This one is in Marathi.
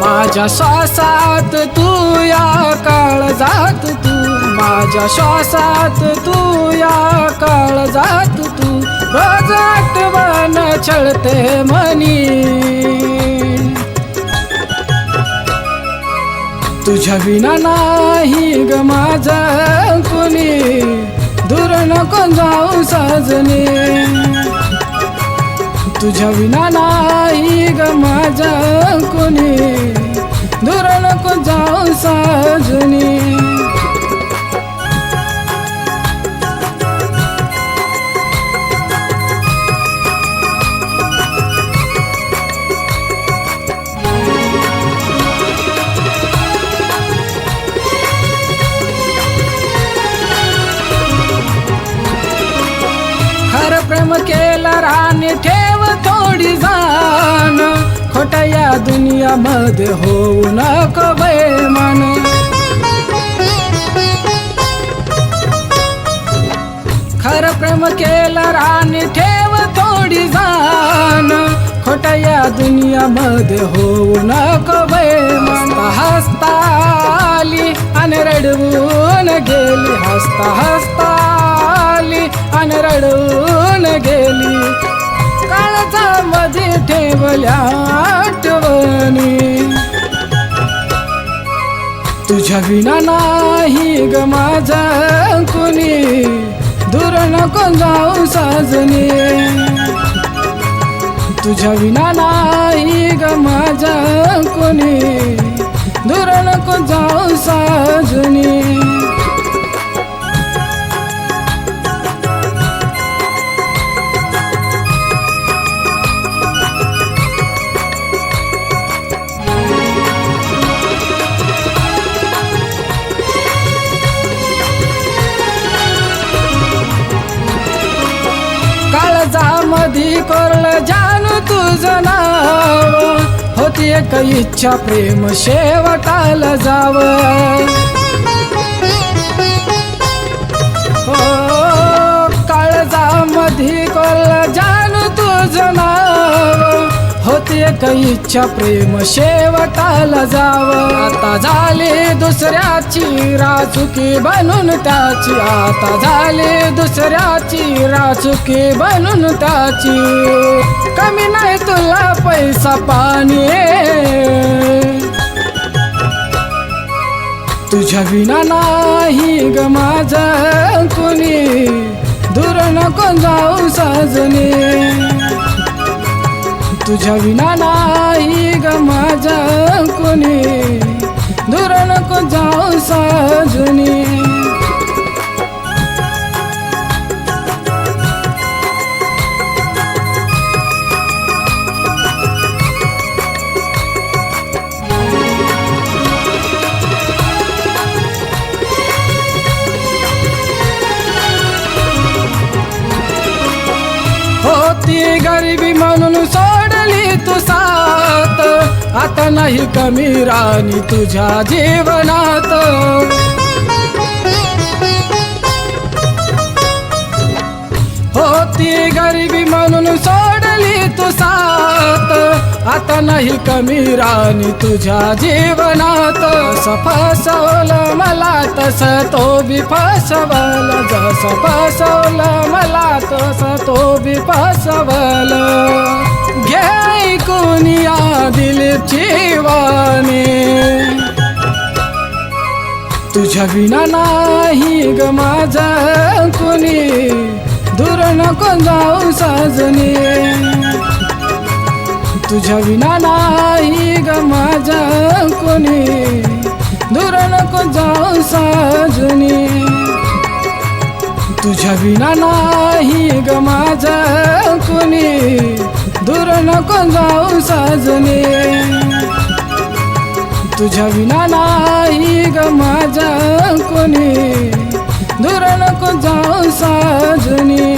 माझ्या श्वासात तू या काळजात तू, माझ्या श्वासात तू या काळजात तू, रोज आठवण छळते मनी. तुझ्या विना नाही ग माझं कुणी, दूर नको जाऊ साजनी. तुझ्या विना नाही ग माझं कुणी, दूर नको जाऊ साजनी. खरं प्रेम केलं राणी ठेव थोडी जाण, खोट्या या दुनियामध्ये होऊ नको बेमान. खरं प्रेम केलं राणी ठेव थोडी जाण, खोट्या या दुनियामध्ये होऊ नको बेमान. हसता आली आणि रडवून गेली, हसता हसता आली आणि रडवून गेली. काळजामध्ये ठेवल्या आठवणी, तुझ्या विना नाही ग माझं कुणी, दूर नको जाऊ साजनी. तुझ्या विना नाही ग माझं कुणी, दूर नको जाऊ साजनी. काळजामधी कोरलं जानू तुझं नाव, होती एक इच्छा प्रेम शेवटाला जावं. हो काळजामधी कोरलं जानू तुझं नाव, होती एक इच्छा प्रेम शेवटाला जावं. आता झाली दुसऱ्याची राचुकी बनून त्याची, आता झाली दुसऱ्याची राचुकी बनून त्याची. कमी नाही तुला पैसा पाणी, तुझ्या विना नाही ग माझं कुणी, दूर नको जाऊ साजनी. तुझ्या विना नाही ग माझं कुणी, दूर नको जाऊ साजनी. होती गरिबी म्हणून सोडली तू साथ, आता नाही कमी राणी तुझ्या जीवनात. होती गरिबी म्हणून सोडली तू साथ, आता नाही कमी राणी तुझ्या जीवनात. जसं फसवलं मला तसं तो बी फसवलं, जसं फसवलं मला तसं तो बी फसवलं. घे ऐकून या दिलीपची वाणी, तुझ्या विना नाही ग माझं कुणी, दूर नको जाऊ साजनी. तुझ्या विना नाही ग माझं कुणी, दूर नको जाऊ साजनी. तुझ्या विना नाही ग माझं कुणी, दूर नको जाऊ साजनी. तुझ्या विना नाही ग माझं कुणी, दूर नको जाऊ साजनी.